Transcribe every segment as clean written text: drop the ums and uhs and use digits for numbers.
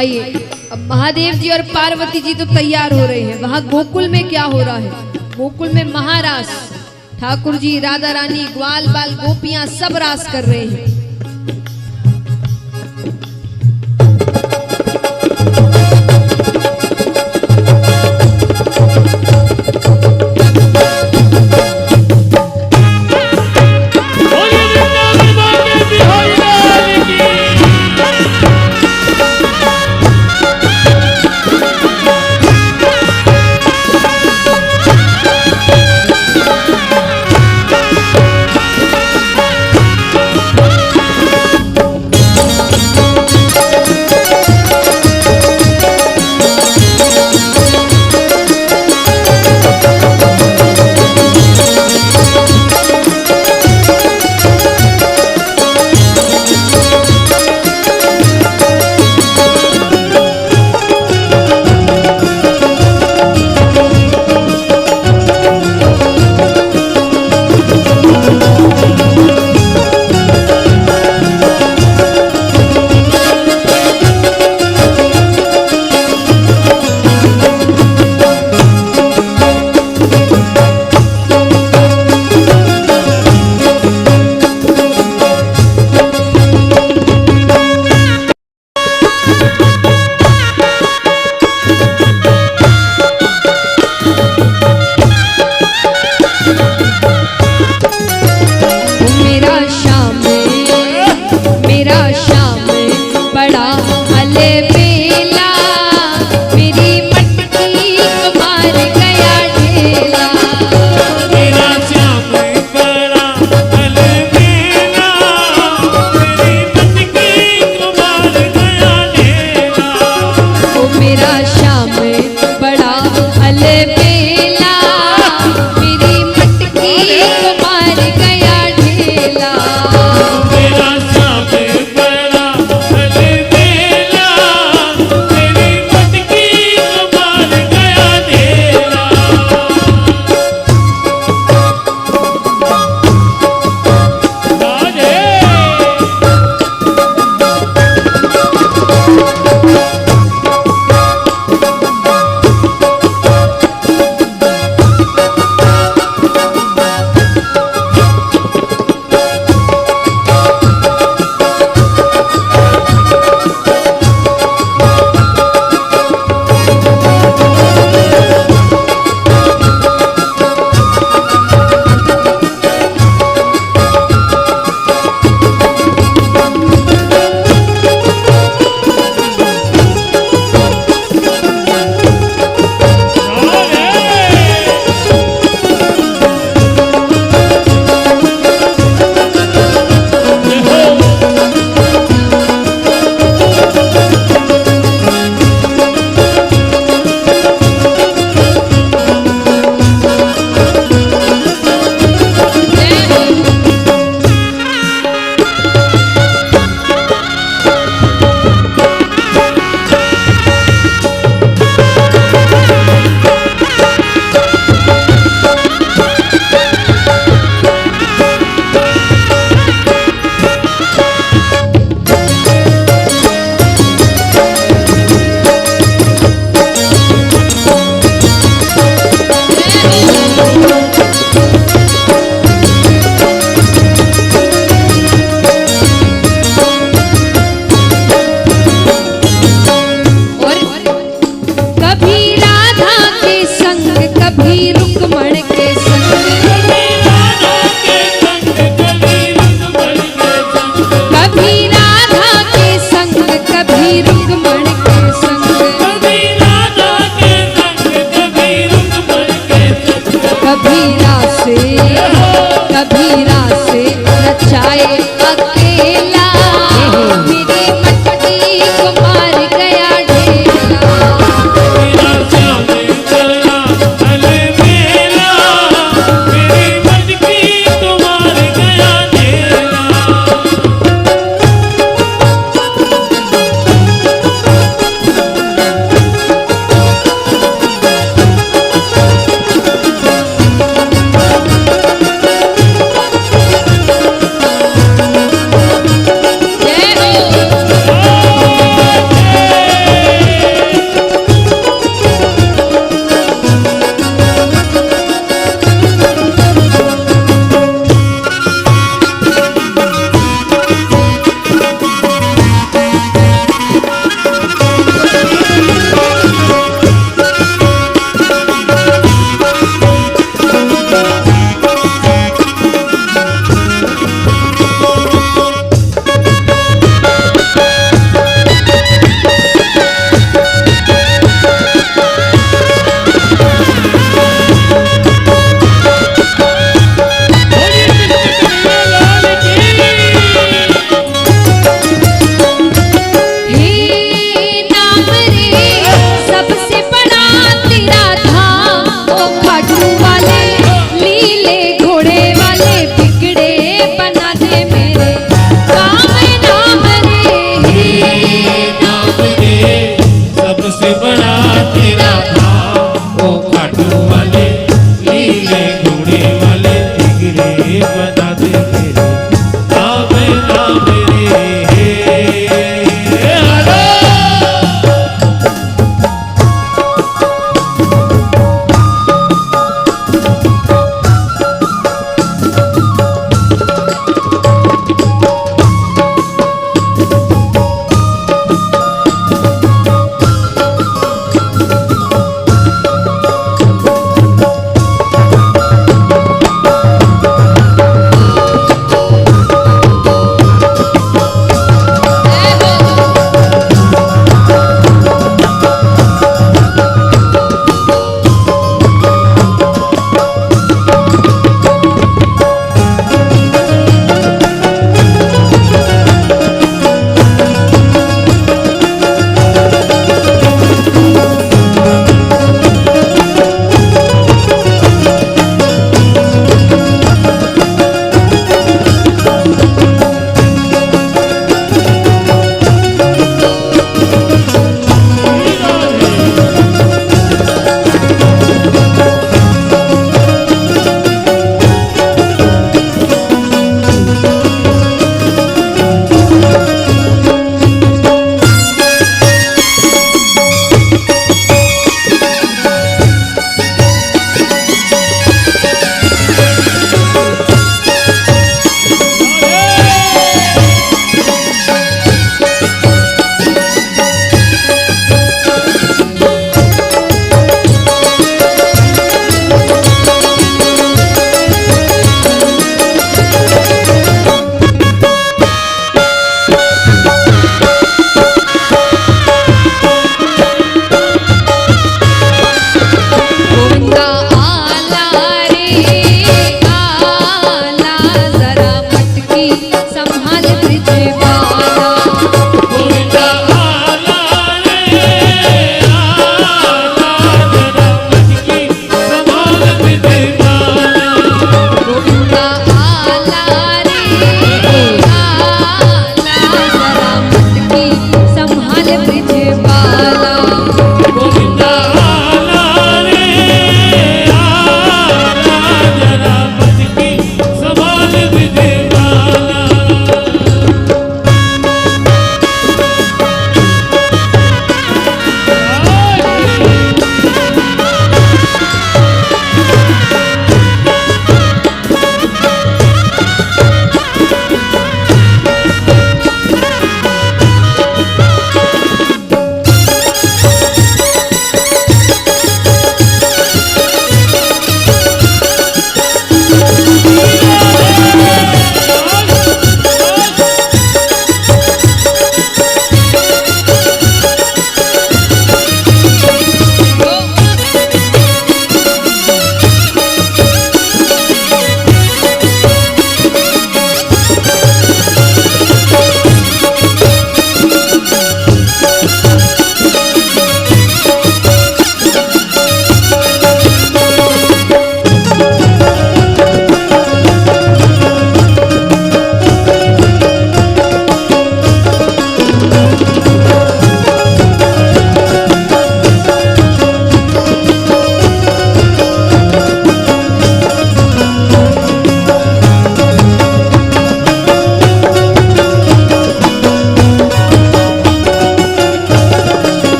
आइए, अब महादेव जी और पार्वती जी तो तैयार हो रहे हैं। वहां गोकुल में क्या हो रहा है? गोकुल में महारास, ठाकुर जी, राधा रानी, ग्वाल बाल गोपियां सब रास कर रहे हैं।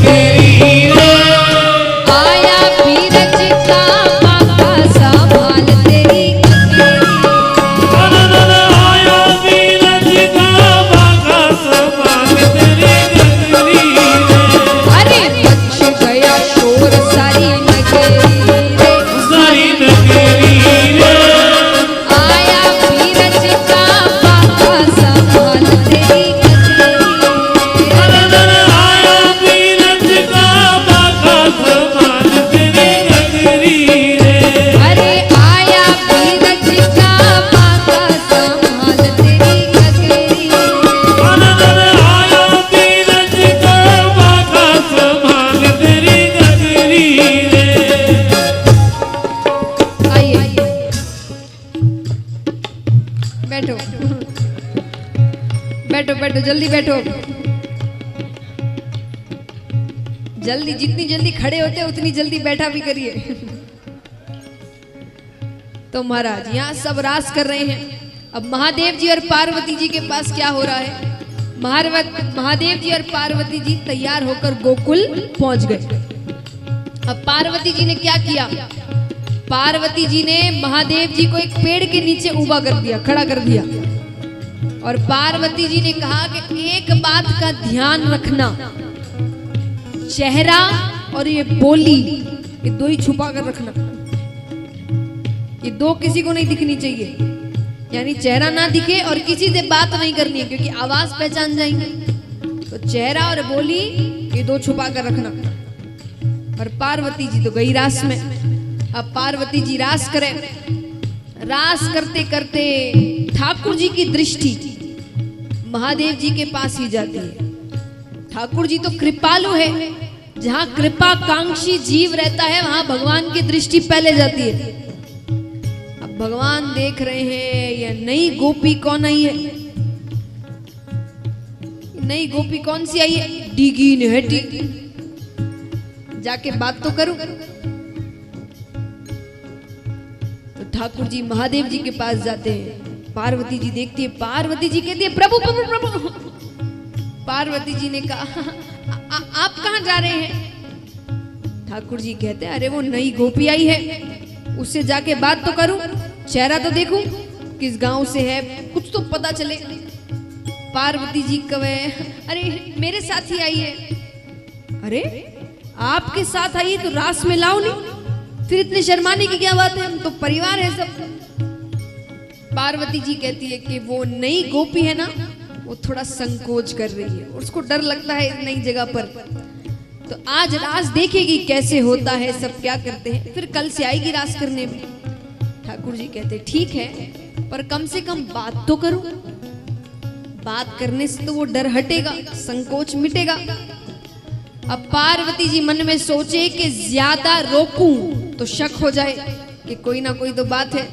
नगरी रे। आया बीरज का बाका संभाल तेरी आया बीरज का बाका संभाल तेरी नगरी रे। अरे बच गया शोर सारी नगरी रे, सारी नगरी रे। आया बीरज का बाका संभाल तेरी आया बीरज का बाका संभाल तेरी नगरी रे। अरे आया बीरज का बाका संभाल तेरी नगरी आया बीरज का बाका संभाल तेरी नगरी रे। आइए बैठो बैठो बैठो जल्दी बैठो, जल्दी जितनी जल्दी खड़े होते हैं उतनी जल्दी बैठा भी करिए। तो महाराज यहाँ सब रास कर रहे हैं। अब महादेव जी और पार्वती जी के पास क्या हो रहा है, महादेव जी और पार्वती जी तैयार होकर गोकुल पहुंच गए। अब पार्वती जी ने क्या किया, पार्वती जी ने महादेव जी को एक पेड़ के नीचे उभा कर दिया, खड़ा कर दिया, और पार्वती जी ने कहा कि एक बात का ध्यान रखना, चेहरा और ये बोली ये दो ही छुपा कर रखना, ये दो किसी को नहीं दिखनी चाहिए, यानी चेहरा ना दिखे और किसी से बात नहीं करनी है क्योंकि आवाज पहचान जाएंगे। तो चेहरा और बोली ये दो छुपा कर रखना। और पार्वती जी तो गई रास में। अब पार्वती जी रास करे, रास करते करते ठाकुर जी की दृष्टि महादेव जी के पास ही जाती है। ठाकुर जी तो कृपालु है, जहां कृपाकांक्षी जीव रहता है वहां भगवान की दृष्टि पहले जाती है। अब भगवान देख रहे हैं ये नई गोपी कौन आई है, नई गोपी कौन सी आई है, डिगी नेहटी, जाके बात तो करूं। तो ठाकुर जी महादेव जी के पास जाते हैं, पार्वती जी देखती है, पार्वती जी कहती है प्रभु प्रभु प्रभु। पार्वती जी ने कहा आप कहाँ जा रहे हैं। ठाकुर जी कहते हैं अरे वो नई गोपी आई है, उससे जाके बात तो करूं, चेहरा तो देखूं किस गांव से है, कुछ तो पता चले। पार्वती जी कहे अरे मेरे साथ ही आई है। अरे आपके साथ आई है तो रास में लाओ नहीं, फिर इतने शर्माने की क्या बात है, हम तो परिवार है सब। पार्वती जी कहती है कि वो नई गोपी है ना, वो थोड़ा संकोच कर रही है, उसको डर लगता है नई जगह पर, तो आज रास देखेगी कैसे होता है, सब क्या करते हैं, फिर कल से आएगी रास करने में। ठाकुर जी कहते ठीक है, पर कम से कम बात तो करो, बात करने से तो वो डर हटेगा, संकोच मिटेगा। अब पार्वती जी मन में सोचे कि ज्यादा रोकूं तो शक हो जाए कि कोई ना कोई तो बात है।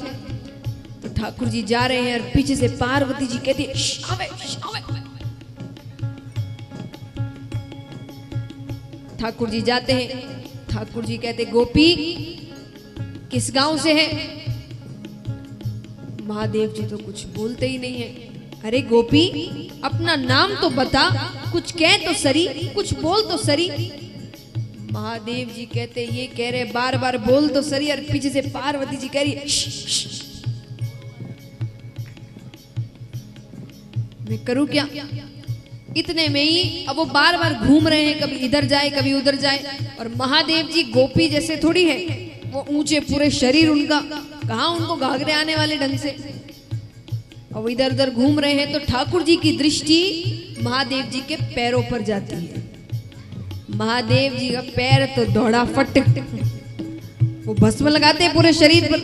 तो ठाकुर जी जा रहे हैं और पीछे से पार्वती जी कहती है आवे, आवे। ठाकुर जी जाते हैं, ठाकुर जी कहते गोपी किस गांव से है। महादेव जी तो कुछ बोलते ही नहीं है। अरे गोपी अपना नाम तो बता, कुछ कह तो सरी, कुछ बोल तो सरी। महादेव जी कहते ये कह रहे बार बार बोल तो सरी, और पीछे से पार्वती जी कह रही है मैं करूं क्या। इतने में ही अब वो बार बार घूम रहे हैं, कभी इधर जाए कभी उधर जाए, और महादेव जी गोपी जैसे थोड़ी है, वो ऊंचे पूरे शरीर उनका, कहां उनको घाघरे आने वाले ढंग से, और इधर उधर घूम रहे हैं। तो ठाकुर जी की दृष्टि महादेव जी के पैरों पर जाती है। महादेव जी का पैर तो दौड़ा फट, वो भस्म लगाते हैं पूरे शरीर पर।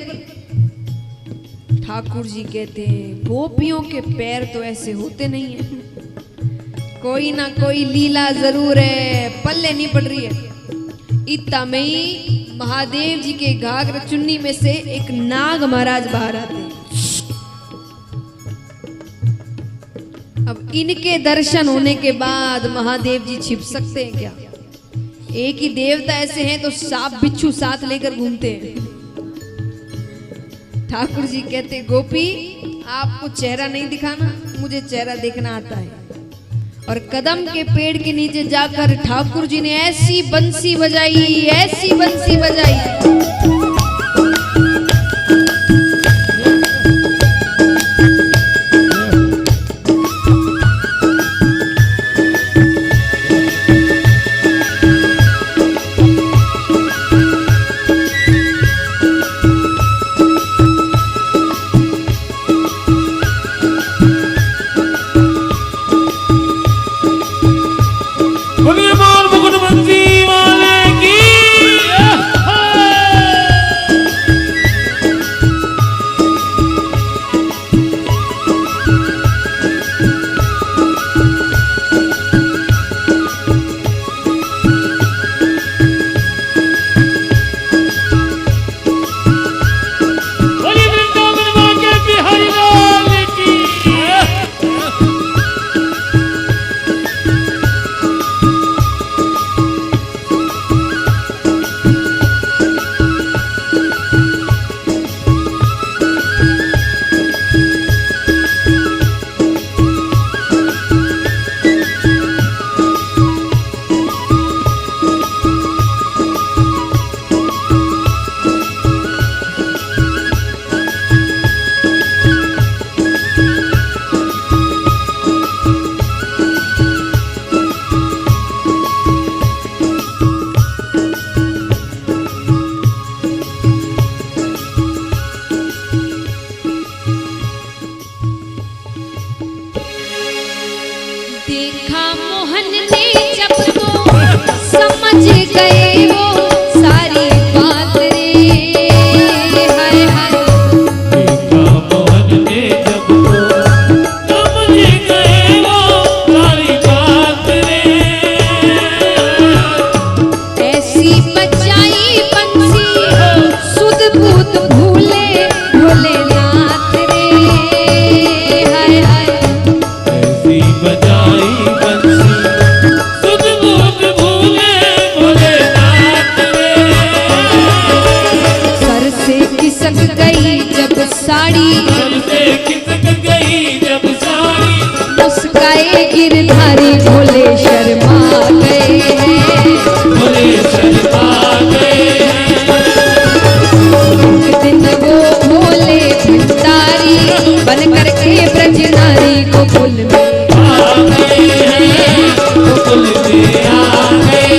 ठाकुर जी कहते हैं गोपियों के पैर तो ऐसे होते नहीं है, कोई ना कोई लीला जरूर है, पल्ले नहीं पड़ रही है। इतना में ही महादेव जी के घाघर चुन्नी में से एक नाग महाराज बाहर आते हैं। अब इनके दर्शन होने के बाद महादेव जी छिप सकते हैं क्या। एक ही देवता ऐसे हैं तो सांप बिच्छू साथ लेकर घूमते हैं। ठाकुर जी कहते गोपी आपको चेहरा नहीं दिखाना, मुझे चेहरा देखना आता है। और कदम के पेड़ के नीचे जाकर ठाकुर जी ने ऐसी बंसी बजाई, ऐसी बंसी बजाई। बोलिए बोल मुकुट बंसी वाले की। बोलिए वृंदावन मां के बिहारी लाल की। देखा मोहन ने जब तो समझ गए वो सारी बात रे। हाय हाय देखा मोहन ने जब तो समझ गए वो सारी बात रे। ऐसी बजाई बंसी सुध बुध भूले भोलेनाथ रे। हाय हाय ऐसी बजाई बंसी सुध बुध भूले भोलेनाथ रे। सर से खिसक गई जब साड़ी, सर से खिसक गई जब साड़ी। मुस्काए गिरधारी भोले शर्मा गए हैं। भोले शर्मा गए एक दिन वो भोले भंडारी बन करके ब्रज नारी गोकुल में आ गए हैं, गोकुल में आ गए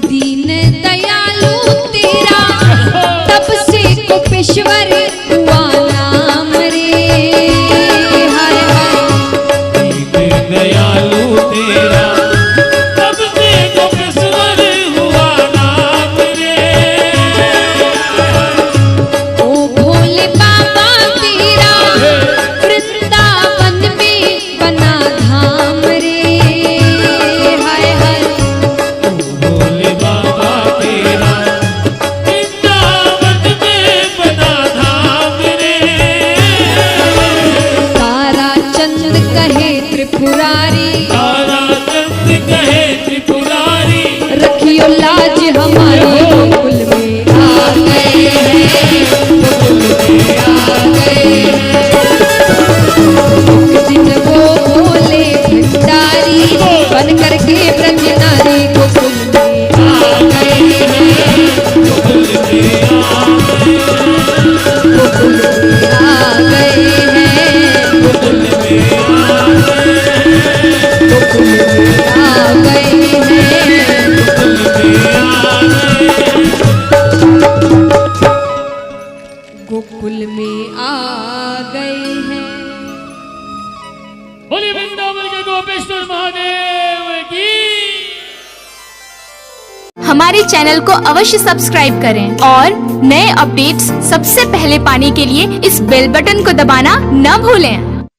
दीन दयालु तेरा तब से गोपेश्वर हुआ नाम रे। हाय हाय दीन दयालु तेरा तब से गोपेश्वर हुआ नाम रे। ओ भोले बाबा तेरा वृंदावन में बना धाम रे। हाय हाय भोले बाबा तेरा वृंदावन में बना धाम रे। तारा चंद कहे त्रिपुरारी, तारा चंद कहे त्रिपुरारी। रखियो लाज हमारी गोकुल में आ गए हैं। गोकुल में आ गए हैं। एक दिन वो भोले भंडारी बन करके ब्रज नारी गोकुल में आ गए हैं। गोकुल में आ गए हैं, गोकुल में आ गए हैं। गोकुल में आ गए हैं, गोकुल में आ गए हैं। गोकुल में आ गए हैं। गोकुल में आ गए हैं। बोलिए वृंदावन के गोपेश्वर महादेव की। हमारे चैनल को अवश्य सब्सक्राइब करें और नए अपडेट्स सबसे पहले पाने के लिए इस बेल बटन को दबाना न भूलें।